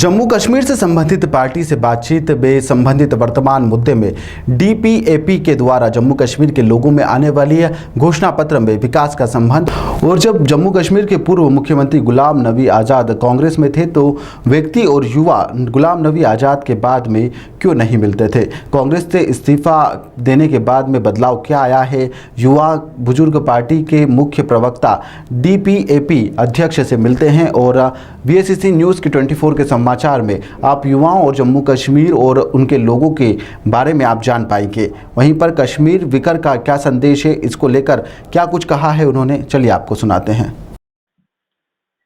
जम्मू कश्मीर से संबंधित पार्टी से बातचीत में संबंधित वर्तमान मुद्दे में डीपीएपी के द्वारा जम्मू कश्मीर के लोगों में आने वाली घोषणा पत्र में विकास का संबंध। और जब जम्मू कश्मीर के पूर्व मुख्यमंत्री गुलाम नबी आज़ाद कांग्रेस में थे तो व्यक्ति और युवा गुलाम नबी आज़ाद के बाद में क्यों नहीं मिलते थे? कांग्रेस से इस्तीफा देने के बाद में बदलाव क्या आया है? युवा बुजुर्ग पार्टी के मुख्य प्रवक्ता डीपीएपी अध्यक्ष से मिलते हैं और वीएससीसी न्यूज़ की 24 के समाचार में आप युवाओं और जम्मू कश्मीर और उनके लोगों के बारे में आप जान पाएंगे। वहीं पर कश्मीर विकर का क्या संदेश है, इसको लेकर क्या कुछ कहा है उन्होंने, चलिए आपको सुनाते हैं।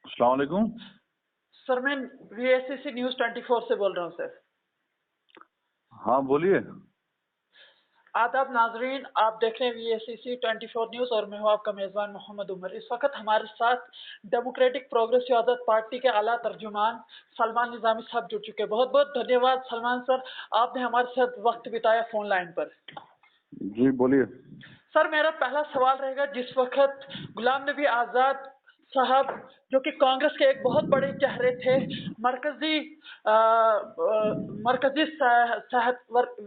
अस्सलाम वालेकुम सर, मैं वीएससीसी न्यूज़ 24 से बोल रहा हूँ सर। हाँ बोलिए। आदाब नाजरीन, आप देख रहे हैं वीएससीसी 24 न्यूज़ और मैं हूँ आपका मेज़बान मोहम्मद उमर। इस वक्त हमारे साथ डेमोक्रेटिक प्रोग्रेसिव आज़ाद पार्टी के आला तर्जुमान सलमान निज़ामी साहब जुड़ चुके हैं। बहुत बहुत धन्यवाद सलमान सर, आपने हमारे साथ वक्त बिताया फ़ोन लाइन पर। जी बोलिए। सर, मेरा पहला सवाल रहेगा, जिस वक्त गुलाम नबी आज़ाद साहब जो कि कांग्रेस के एक बहुत बड़े चेहरे थे, मरकजी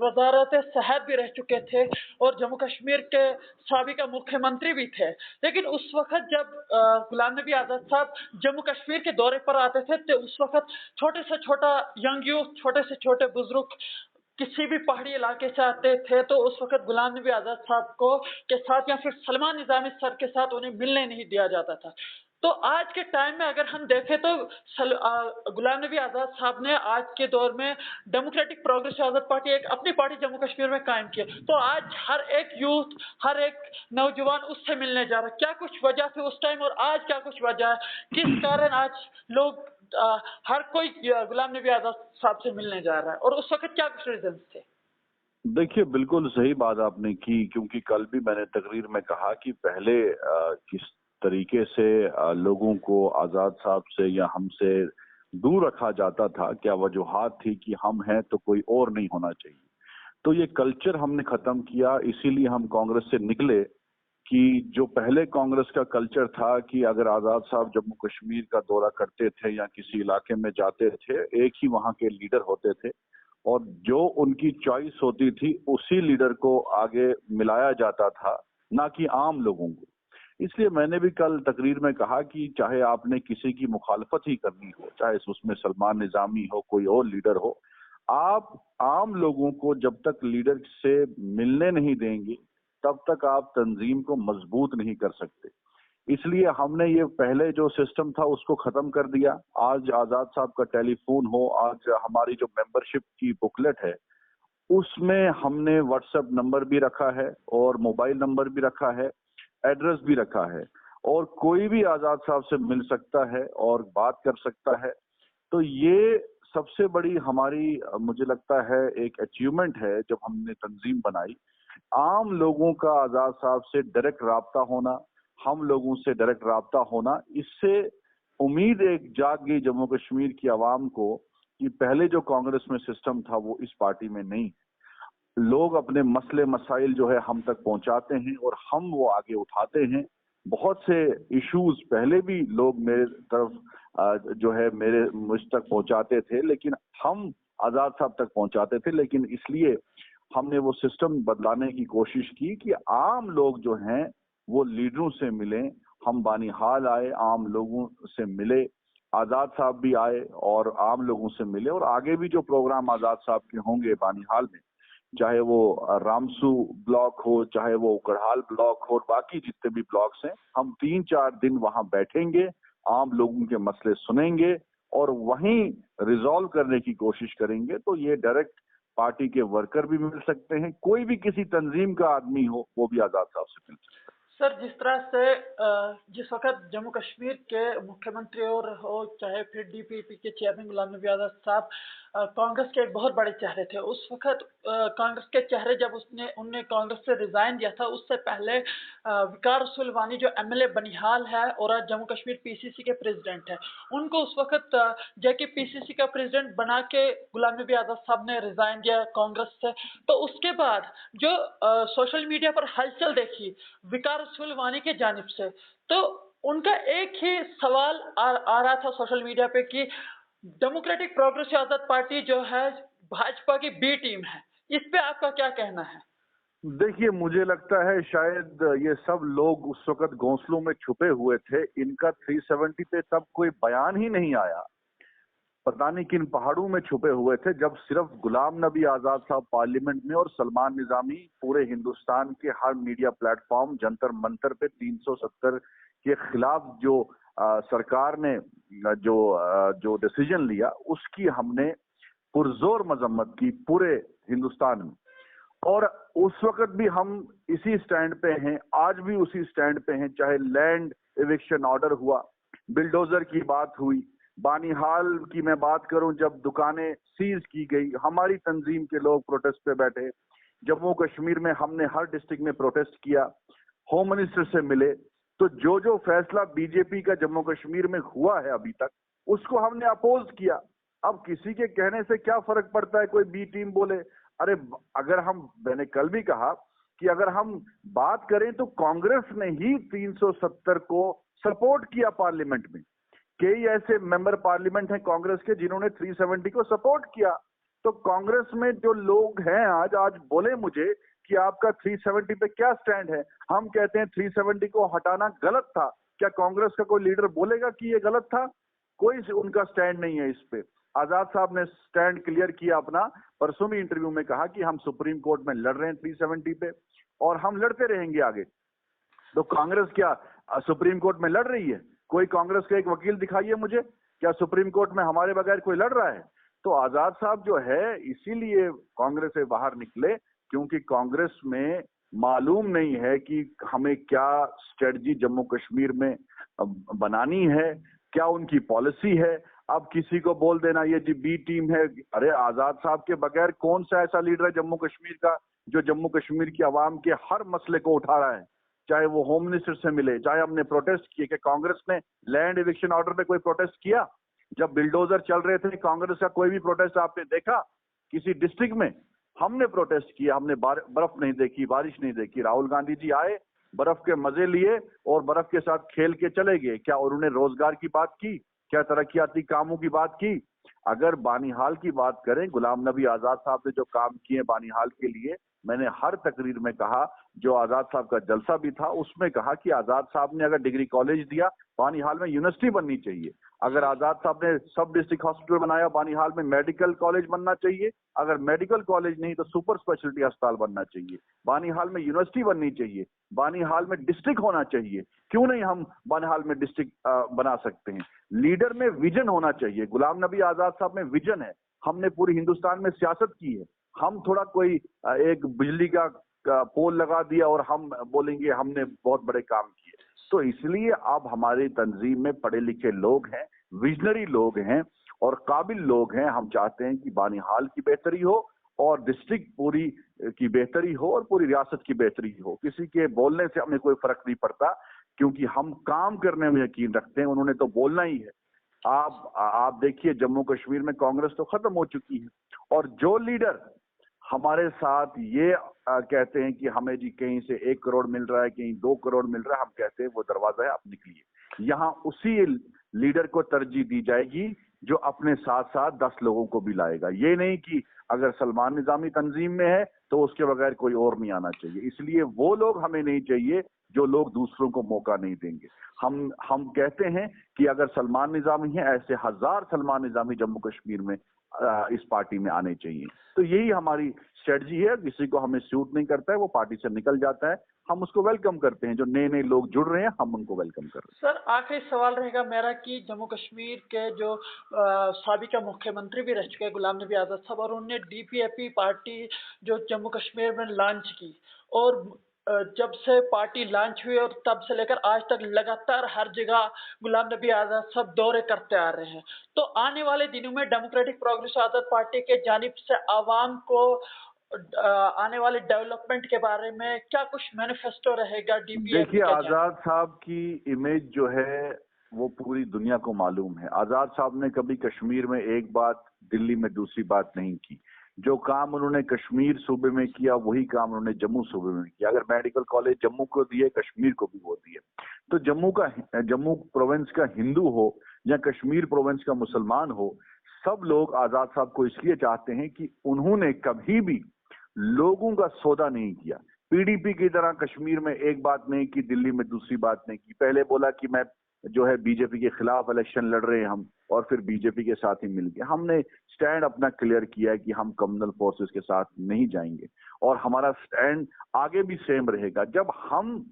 वजारत सेहत भी रह चुके थे और जम्मू कश्मीर के साबिका मुख्यमंत्री भी थे, लेकिन उस वक्त जब गुलाम नबी आज़ाद साहब जम्मू कश्मीर के दौरे पर आते थे तो उस वक्त छोटे से छोटा यंग यूथ, छोटे से छोटे बुजुर्ग किसी भी पहाड़ी इलाके से आते थे तो उस वक्त गुलाम नबी आज़ाद साहब को के साथ या फिर सलमान निज़ामी सर के साथ उन्हें मिलने नहीं दिया जाता था। तो आज के टाइम में अगर हम देखें तो गुलाम नबी आज़ाद साहब ने आज के दौर में डेमोक्रेटिक प्रोग्रेसिव आज़ाद पार्टी एक अपनी पार्टी जम्मू कश्मीर में कायम की है। तो आज हर एक यूथ, हर एक नौजवान उससे मिलने जा रहा है। क्या कुछ वजह थी उस टाइम और आज क्या कुछ वजह है, किस कारण आज लोग हर कोई गुलाम नबी आज़ाद साहब से मिलने जा रहा है और उस वक्त क्या कुछ रीजन थे? देखिए बिल्कुल सही बात आपने की, क्योंकि कल भी मैंने तकरीर में कहा कि पहले किस तरीके से लोगों को आज़ाद साहब से या हमसे दूर रखा जाता था, क्या वजूहात थी कि हम हैं तो कोई और नहीं होना चाहिए। तो ये कल्चर हमने खत्म किया, इसीलिए हम कांग्रेस से निकले कि जो पहले कांग्रेस का कल्चर था कि अगर आज़ाद साहब जम्मू कश्मीर का दौरा करते थे या किसी इलाके में जाते थे, एक ही वहां के लीडर होते थे और जो उनकी चॉइस होती थी उसी लीडर को आगे मिलाया जाता था, ना कि आम लोगों को। इसलिए मैंने भी कल तकरीर में कहा कि चाहे आपने किसी की मुखालफत ही करनी हो, चाहे उसमें सलमान निज़ामी हो, कोई और लीडर हो, आप आम लोगों को जब तक लीडर से मिलने नहीं देंगे तब तक आप तंजीम को मजबूत नहीं कर सकते। इसलिए हमने ये पहले जो सिस्टम था उसको खत्म कर दिया। आज आज़ाद साहब का टेलीफोन हो, आज हमारी जो मेंबरशिप की बुकलेट है उसमें हमने व्हाट्सएप नंबर भी रखा है और मोबाइल नंबर भी रखा है, एड्रेस भी रखा है और कोई भी आज़ाद साहब से मिल सकता है और बात कर सकता है। तो ये सबसे बड़ी हमारी मुझे लगता है एक अचीवमेंट है जब हमने तंजीम बनाई। आम लोगों का आज़ाद साहब से डायरेक्ट राब्ता होना, हम लोगों से डायरेक्ट राब्ता होना, इससे उम्मीद एक जाग गई जम्मू कश्मीर की आवाम को कि पहले जो कांग्रेस में सिस्टम था वो इस पार्टी में नहीं। लोग अपने मसले मसाइल जो है हम तक पहुंचाते हैं और हम वो आगे उठाते हैं। बहुत से इश्यूज पहले भी लोग मेरे तरफ जो है मेरे मुझ तक पहुंचाते थे, लेकिन हम आज़ाद साहब तक पहुंचाते थे। लेकिन इसलिए हमने वो सिस्टम बदलाने की कोशिश की कि आम लोग जो हैं वो लीडरों से मिलें। हम बानिहाल आए, आम लोगों से मिले, आज़ाद साहब भी आए और आम लोगों से मिले। और आगे भी जो प्रोग्राम आज़ाद साहब के होंगे बानिहाल में, चाहे वो रामसू ब्लॉक हो, चाहे वो उकड़हाल ब्लॉक हो, बाकी जितने भी ब्लॉक्स हैं, हम 3-4 दिन वहां बैठेंगे, आम लोगों के मसले सुनेंगे और वहीं रिजॉल्व करने की कोशिश करेंगे। तो ये डायरेक्ट पार्टी के वर्कर भी मिल सकते हैं, कोई भी किसी तंजीम का आदमी हो वो भी आज़ाद साहब से मिल सकता है। सर, जिस तरह से जिस वक्त जम्मू कश्मीर के मुख्यमंत्री और हो चाहे फिर डीपीपी के चेयरमैन गुलाम नबी आज़ाद साहब कांग्रेस के एक बहुत बड़े चेहरे थे, उस वक्त कांग्रेस के चेहरे जब उनने कांग्रेस से रिजाइन दिया था, उससे पहले विकार रसूल वानी जो एमएलए बनिहाल है और आज जम्मू कश्मीर पीसीसी के प्रेसिडेंट है, उनको उस वक्त जबकि पीसीसी का प्रेसिडेंट बना के गुलाम नबी आज़ाद साहब ने रिजाइन दिया कांग्रेस से। तो उसके बाद जो सोशल मीडिया पर हलचल देखी विकार रसूल वानी के जानिब से, तो उनका एक ही सवाल आ रहा था सोशल मीडिया पे कि डेमोक्रेटिक प्रोग्रेसिव आजाद पार्टी जो है भाजपा की बी टीम है, इस पे आपका क्या कहना है? देखिए, मुझे लगता है शायद ये सब लोग उस वक्त घोंसलों में छुपे हुए थे। इनका 370 पे तब कोई बयान ही नहीं आया। पता नहीं किन पहाड़ों में छुपे हुए थे जब सिर्फ गुलाम नबी आजाद साहब पार्लियामेंट में और सलमान निजामी पूरे हिंदुस्तान के हर मीडिया प्लेटफॉर्म जंतर मंतर पे 370 के खिलाफ जो सरकार ने जो डिसीजन लिया उसकी हमने पुरजोर मजम्मत की पूरे हिंदुस्तान में। और उस वक्त भी हम इसी स्टैंड पे हैं, आज भी उसी स्टैंड पे हैं। चाहे लैंड एविक्शन ऑर्डर हुआ, बिल्डोजर की बात हुई, बानीहाल की मैं बात करूं जब दुकानें सीज की गई, हमारी तंजीम के लोग प्रोटेस्ट पे बैठे। जम्मू कश्मीर में हमने हर डिस्ट्रिक्ट में प्रोटेस्ट किया, होम मिनिस्टर से मिले। तो जो फैसला बीजेपी का जम्मू कश्मीर में हुआ है अभी तक, उसको हमने अपोज किया। अब किसी के कहने से क्या फर्क पड़ता है, कोई बी टीम बोले। अरे अगर मैंने कल भी कहा कि अगर हम बात करें तो कांग्रेस ने ही 370 को सपोर्ट किया पार्लियामेंट में। कई ऐसे मेंबर पार्लियामेंट हैं कांग्रेस के जिन्होंने 370 को सपोर्ट किया। तो कांग्रेस में जो लोग हैं आज बोले मुझे कि आपका 370 पे क्या स्टैंड है। हम कहते हैं 370 को हटाना गलत था। क्या कांग्रेस का कोई लीडर बोलेगा कि ये गलत था? कोई उनका स्टैंड नहीं है इस पे। आजाद साहब ने स्टैंड क्लियर किया अपना, परसों में इंटरव्यू में कहा कि हम सुप्रीम कोर्ट में लड़ रहे हैं 370 पे और हम लड़ते रहेंगे आगे। तो कांग्रेस क्या सुप्रीम कोर्ट में लड़ रही है? कोई कांग्रेस का एक वकील दिखाइए मुझे, क्या सुप्रीम कोर्ट में हमारे बगैर कोई लड़ रहा है? तो आजाद साहब जो है इसीलिए कांग्रेस से बाहर निकले क्योंकि कांग्रेस में मालूम नहीं है कि हमें क्या स्ट्रेटजी जम्मू कश्मीर में बनानी है, क्या उनकी पॉलिसी है। अब किसी को बोल देना ये जी बी टीम है। अरे आजाद साहब के बगैर कौन सा ऐसा लीडर है जम्मू कश्मीर का जो जम्मू कश्मीर की आवाम के हर मसले को उठा रहा है? चाहे वो होम मिनिस्टर से मिले, चाहे हमने प्रोटेस्ट किए। कि कांग्रेस ने लैंड एविक्शन ऑर्डर पे कोई प्रोटेस्ट किया? जब बिल्डोजर चल रहे थे कांग्रेस का कोई भी प्रोटेस्ट आपने देखा किसी डिस्ट्रिक्ट में? हमने प्रोटेस्ट किया, हमने बर्फ नहीं देखी, बारिश नहीं देखी। राहुल गांधी जी आए, बर्फ के मजे लिए और बर्फ के साथ खेल के चले गए। क्या उन्होंने रोजगार की बात की? क्या तरक्याती कामों की बात की? अगर बानीहाल की बात करें, गुलाम नबी आजाद साहब ने जो काम किए बानीहाल के लिए, मैंने हर तकरीर में कहा, जो आजाद साहब का जलसा भी था उसमें कहा कि आजाद साहब ने अगर डिग्री कॉलेज दिया, बानीहाल में यूनिवर्सिटी बननी चाहिए। अगर आजाद साहब ने सब डिस्ट्रिक्ट हॉस्पिटल बनाया, बानीहाल में मेडिकल कॉलेज बनना चाहिए। अगर मेडिकल कॉलेज नहीं तो सुपर स्पेशलिटी अस्पताल बनना चाहिए। बानीहाल में यूनिवर्सिटी बननी चाहिए। बानीहाल में डिस्ट्रिक्ट होना चाहिए। क्यों नहीं हम बानीहाल में डिस्ट्रिक्ट बना सकते हैं? लीडर में विजन होना चाहिए। गुलाम नबी आजाद साहब में विजन है। हमने पूरी हिंदुस्तान में सियासत की है। हम थोड़ा कोई एक बिजली का पोल लगा दिया और हम बोलेंगे हमने बहुत बड़े काम किए। तो इसलिए अब हमारी तंजीम में पढ़े लिखे लोग हैं, विजनरी लोग हैं और काबिल लोग हैं। हम चाहते हैं कि बानीहाल की बेहतरी हो और डिस्ट्रिक्ट पूरी की बेहतरी हो और पूरी रियासत की बेहतरी हो। किसी के बोलने से हमें कोई फर्क नहीं पड़ता क्योंकि हम काम करने में यकीन रखते हैं। उन्होंने तो बोलना ही है। आप देखिए जम्मू कश्मीर में कांग्रेस तो खत्म हो चुकी है और जो लीडर हमारे साथ ये कहते हैं कि हमें जी कहीं से 1 करोड़ मिल रहा है, कहीं 2 करोड़ मिल रहा है, हम कहते हैं वो दरवाजा है, आप निकलिए। यहाँ उसी लीडर को तरजीह दी जाएगी जो अपने साथ साथ 10 लोगों को भी लाएगा। ये नहीं कि अगर सलमान निजामी तंजीम में है तो उसके बगैर कोई और नहीं आना चाहिए। इसलिए वो लोग हमें नहीं चाहिए जो लोग दूसरों को मौका नहीं देंगे। हम कहते हैं कि अगर सलमान निजामी है, ऐसे 1000 सलमान निजामी जम्मू कश्मीर में इस पार्टी में आने चाहिए। तो यही हमारी स्ट्रेटजी है। किसी को हमें सूट नहीं करता है, वो पार्टी से निकल जाता है, हम उसको वेलकम करते हैं। जो नए नए लोग जुड़ रहे हैं हम उनको वेलकम कर रहे हैं। सर आखिरी सवाल रहेगा मेरा कि जम्मू कश्मीर के जो साबिका मुख्यमंत्री भी रह चुके हैं गुलाम नबी आजाद साहब, और उन्होंने डीपीएपी पार्टी जो जम्मू कश्मीर में लॉन्च की, और जब से पार्टी लॉन्च हुई और तब से लेकर आज तक लगातार हर जगह गुलाम नबी आजाद साहब दौरे करते आ रहे हैं। तो आने वाले दिनों में डेमोक्रेटिक प्रोग्रेसिव आजाद पार्टी के जानिब से आवाम को आने वाले डेवलपमेंट के बारे में क्या कुछ मैनिफेस्टो रहेगा? देखिए आजाद साहब की इमेज जो है वो पूरी दुनिया को मालूम है। आजाद साहब ने कभी कश्मीर में एक बात, दिल्ली में दूसरी बात नहीं की। कभी भी किसी भी जो काम उन्होंने कश्मीर सूबे में किया वही काम उन्होंने जम्मू सूबे में किया। अगर मेडिकल कॉलेज जम्मू को दिए, कश्मीर को भी वो दिए, तो जम्मू प्रोविंस का हिंदू हो या कश्मीर प्रोविंस का मुसलमान हो, सब लोग आजाद साहब को इसलिए चाहते हैं कि उन्होंने कभी भी लोगों का सौदा नहीं किया। पीडीपी की तरह कश्मीर में एक बात नहीं की, दिल्ली में दूसरी बात नहीं की। पहले बोला कि मैं जो है बीजेपी के खिलाफ इलेक्शन लड़ रहे हैं हम, और फिर बीजेपी के साथ ही मिल गए। हमने स्टैंड अपना क्लियर किया है कि हम कम्युनल फोर्सेस के साथ नहीं जाएंगे, और हमारा स्टैंड आगे भी सेम रहेगा। जब हम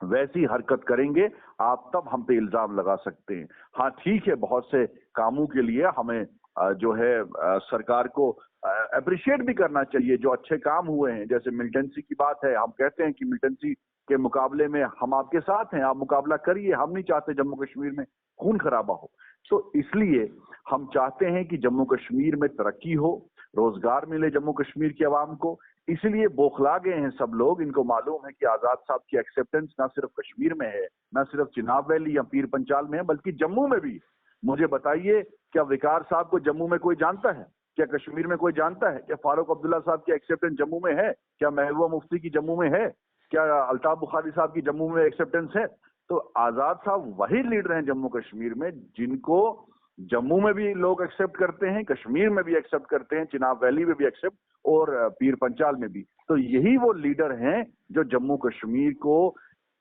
वैसी हरकत करेंगे आप तब हम पे इल्जाम लगा सकते हैं। हाँ ठीक है, बहुत से कामों के लिए हमें जो है सरकार को अप्रिशिएट भी करना चाहिए जो अच्छे काम हुए हैं। जैसे मिलिटेंसी की बात है, हम कहते हैं कि मिलिटेंसी के मुकाबले में हम आपके साथ हैं, आप मुकाबला करिए। हम नहीं चाहते जम्मू कश्मीर में खून खराबा हो, तो इसलिए हम चाहते हैं कि जम्मू कश्मीर में तरक्की हो, रोजगार मिले जम्मू कश्मीर की आवाम को। इसलिए बौखला गए हैं सब लोग। इनको मालूम है कि आजाद साहब की एक्सेप्टेंस ना सिर्फ कश्मीर में है, ना सिर्फ चिनाब वैली या पीर पंचाल में है, बल्कि जम्मू में भी। मुझे बताइए, क्या विकार साहब को जम्मू में कोई जानता है? क्या कश्मीर में कोई जानता है? क्या फारूक अब्दुल्ला साहब की एक्सेप्टेंस जम्मू में है? क्या महबूबा मुफ्ती की जम्मू में है? क्या अल्ताफ बुखारी साहब की जम्मू में एक्सेप्टेंस है? तो आजाद साहब वही लीडर हैं जम्मू कश्मीर में जिनको जम्मू में भी लोग एक्सेप्ट करते हैं, कश्मीर में भी एक्सेप्ट करते हैं, चिनाब वैली में भी एक्सेप्ट, और पीर पंचाल में भी। तो यही वो लीडर हैं जो जम्मू कश्मीर को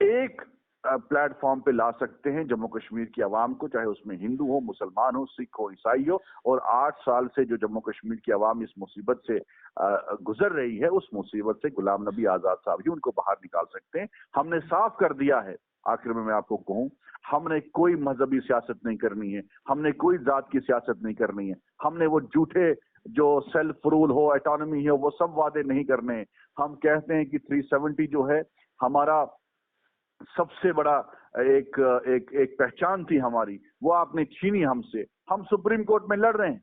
एक प्लेटफॉर्म पे ला सकते हैं, जम्मू कश्मीर की आवाम को, चाहे उसमें हिंदू हो, मुसलमान हो, सिख हो, ईसाई हो। और 8 साल से जो जम्मू कश्मीर की आवाम इस मुसीबत से गुजर रही है, उस मुसीबत से गुलाम नबी आजाद साहब ही उनको बाहर निकाल सकते हैं। हमने साफ कर दिया है, आखिर में मैं आपको कहूं, हमने कोई मजहबी सियासत नहीं करनी है, हमने कोई जात की सियासत नहीं करनी है, हमने वो झूठे जो सेल्फ रूल हो, ऑटोनॉमी है, वो सब वादे नहीं करने हैं। हम कहते हैं कि 370 जो है हमारा सबसे बड़ा एक पहचान थी हमारी, वो आपने छीनी हमसे। हम सुप्रीम कोर्ट में लड़ रहे हैं,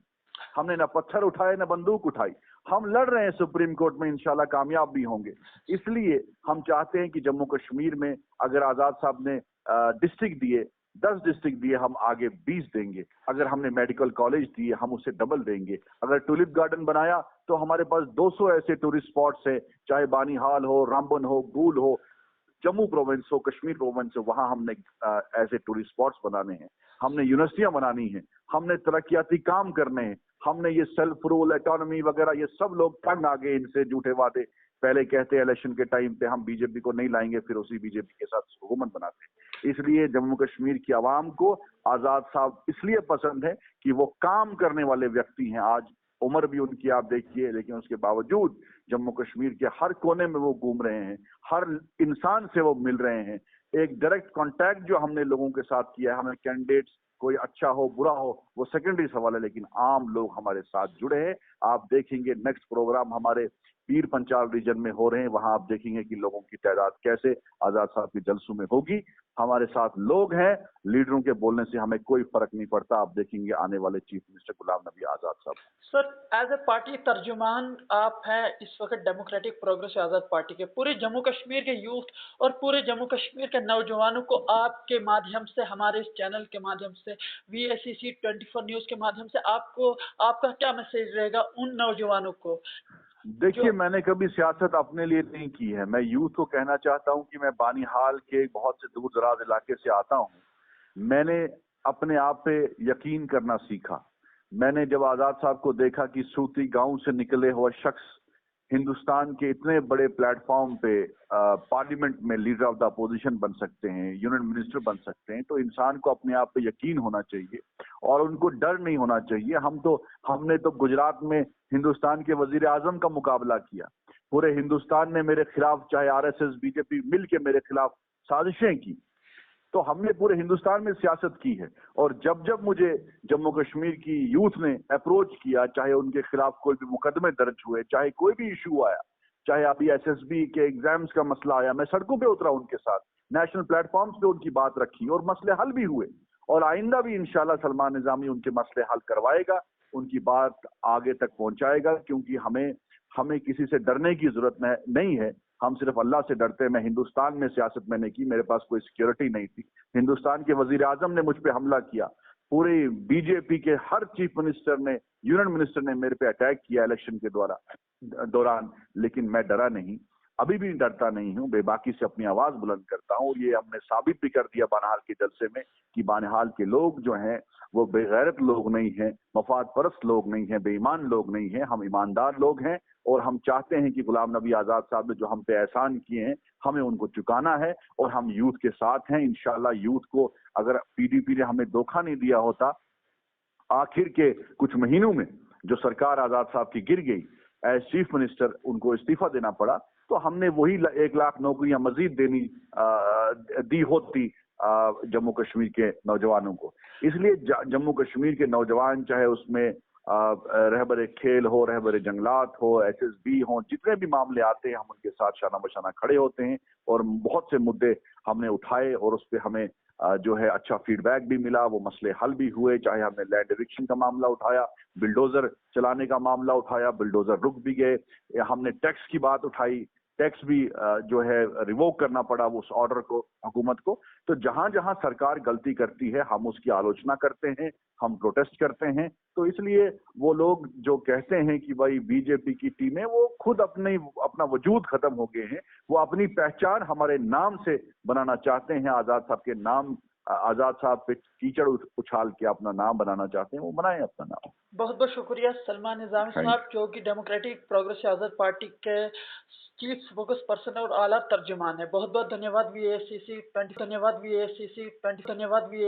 हमने ना पत्थर उठाए ना बंदूक उठाई, हम लड़ रहे हैं सुप्रीम कोर्ट में, इंशाल्लाह कामयाब भी होंगे। इसलिए हम चाहते हैं कि जम्मू कश्मीर में अगर आजाद साहब ने डिस्ट्रिक्ट दिए, 10 डिस्ट्रिक्ट दिए, हम आगे 20 देंगे। अगर हमने मेडिकल कॉलेज दिए, हम उससे डबल देंगे। अगर टूलिप गार्डन बनाया तो हमारे पास 200 ऐसे टूरिस्ट स्पॉट्स हैं, चाहे बानीहाल हो, रामबन हो, गूल हो, जम्मू प्रोविंस हो, कश्मीर प्रोविंस हो, वहां हमने ऐसे टूरिस्ट स्पॉट्स बनाने हैं, हमने यूनिवर्सिटियां बनानी है, हमने तरक्याती काम करने हैं, हमने ये सेल्फ रूल, ऑटोनॉमी वगैरह, ये सब लोग तंग आ गए इनसे झूठे वादे। पहले कहते हैं इलेक्शन के टाइम पे हम बीजेपी को नहीं लाएंगे, फिर उसी बीजेपी के साथ हुकूमत बनाते। इसलिए जम्मू कश्मीर की आवाम को आजाद साहब इसलिए पसंद है कि वो काम करने वाले व्यक्ति हैं। आज उम्र भी उनकी आप देखिए, लेकिन उसके बावजूद जम्मू कश्मीर के हर कोने में वो घूम रहे हैं, हर इंसान से वो मिल रहे हैं। एक डायरेक्ट कांटेक्ट जो हमने लोगों के साथ किया है, हमें कैंडिडेट्स कोई अच्छा हो बुरा हो वो सेकेंडरी सवाल है, लेकिन आम लोग हमारे साथ जुड़े हैं। आप देखेंगे नेक्स्ट प्रोग्राम हमारे पीर पंचाल रीजन में हो रहे हैं, वहां आप देखेंगे कि लोगों की तादाद कैसे आजाद साहब के जलसों में होगी। हमारे साथ लोग हैं, लीडरों के बोलने से हमें कोई फर्क नहीं पड़ता। आप देखेंगे आने वाले चीफ मिनिस्टर गुलाम नबी आजाद साहब। सर, एज ए पार्टी तर्जुमान आप हैं इस वक्त डेमोक्रेटिक प्रोग्रेस आजाद पार्टी के। पूरे जम्मू कश्मीर के यूथ और पूरे जम्मू कश्मीर के नौजवानों को आपके माध्यम से, हमारे इस चैनल के माध्यम से, VACC 24 न्यूज के माध्यम से आपका क्या मैसेज रहेगा उन नौजवानों को? देखिए, मैंने कभी सियासत अपने लिए नहीं की है। मैं यूथ को कहना चाहता हूं कि मैं बानीहाल के बहुत से दूर दराज इलाके से आता हूं। मैंने अपने आप पे यकीन करना सीखा। मैंने जब आजाद साहब को देखा कि सूती गांव से निकले हुए शख्स हिंदुस्तान के इतने बड़े प्लेटफॉर्म पे पार्लियामेंट में लीडर ऑफ द अपोजिशन बन सकते हैं, यूनियन मिनिस्टर बन सकते हैं, तो इंसान को अपने आप पे यकीन होना चाहिए और उनको डर नहीं होना चाहिए। हमने तो गुजरात में हिंदुस्तान के वजीर आजम का मुकाबला किया। पूरे हिंदुस्तान ने मेरे खिलाफ, चाहे RSS बीजेपी मिल के मेरे खिलाफ साजिशें की। तो हमने पूरे हिंदुस्तान में सियासत की है। और जब जब मुझे जम्मू कश्मीर की यूथ ने अप्रोच किया, चाहे उनके खिलाफ कोई भी मुकदमे दर्ज हुए, चाहे कोई भी इशू आया, चाहे अभी SSB के एग्जाम्स का मसला आया, मैं सड़कों पे उतरा उनके साथ, नेशनल प्लेटफॉर्म्स पे उनकी बात रखी और मसले हल भी हुए। और आइंदा भी इंशाल्लाह सलमान निजामी उनके मसले हल करवाएगा, उनकी बात आगे तक पहुंचाएगा, क्योंकि हमें किसी से डरने की जरूरत नहीं है। हम सिर्फ अल्लाह से डरते हैं। मैं हिंदुस्तान में सियासत मैंने की, मेरे पास कोई सिक्योरिटी नहीं थी। हिंदुस्तान के वजीर आजम ने मुझ पे हमला किया पूरे बीजेपी के हर चीफ मिनिस्टर ने, यूनियन मिनिस्टर ने मेरे पे अटैक किया इलेक्शन के दौरान, लेकिन मैं डरा नहीं, अभी भी डरता नहीं हूं, बेबाकी से अपनी आवाज बुलंद करता हूं। ये हमने साबित भी कर दिया बानहाल के जलसे में कि बानहाल के लोग जो हैं वो बेगैरत लोग नहीं हैं, मफाद परस्त लोग नहीं हैं, बेईमान लोग नहीं हैं, हम ईमानदार लोग हैं और हम चाहते हैं कि गुलाम नबी आजाद साहब ने जो हम पे एहसान किए हैं हमें उनको चुकाना है और हम यूथ के साथ हैं। इंशाल्लाह यूथ को अगर पीडीपी ने हमें धोखा नहीं दिया होता, आखिर के कुछ महीनों में जो सरकार आजाद साहब की गिर गई, एज चीफ मिनिस्टर उनको इस्तीफा देना पड़ा, तो हमने वही 1 लाख नौकरियां मजीद दी होती जम्मू कश्मीर के नौजवानों को। इसलिए जम्मू कश्मीर के नौजवान, चाहे उसमें रहबरे खेल हो, रहबरे जंगलात हो, एसएसबी हो, जितने भी मामले आते हैं हम उनके साथ शाना बशाना खड़े होते हैं और बहुत से मुद्दे हमने उठाए और उस पर हमें जो है अच्छा फीडबैक भी मिला, वो मसले हल भी हुए। चाहे हमने लैंड एविक्शन का मामला उठाया, बिल्डोजर चलाने का मामला उठाया, बिल्डोजर रुक भी गए, हमने टैक्स की बात उठाई, टैक्स भी जो है रिवोक करना पड़ा उस ऑर्डर को, हुकूमत को। तो जहां जहां सरकार गलती करती है हम उसकी आलोचना करते हैं, हम प्रोटेस्ट करते हैं। तो इसलिए वो लोग जो कहते हैं कि भाई बीजेपी की टीमें, वो खुद अपना वजूद खत्म हो गए हैं, वो अपनी पहचान हमारे नाम से बनाना चाहते हैं, आजाद साहब के नाम, आजाद साहब पे कीचड़ उछाल के अपना नाम बनाना चाहते हैं, वो बनाएं अपना नाम। बहुत बहुत शुक्रिया सलमान निजामी साहब, जो कि डेमोक्रेटिक प्रोग्रेसिव आजाद पार्टी के चीफ स्पोक्स पर्सन और आला तर्जुमान है। बहुत बहुत धन्यवाद। VACC 20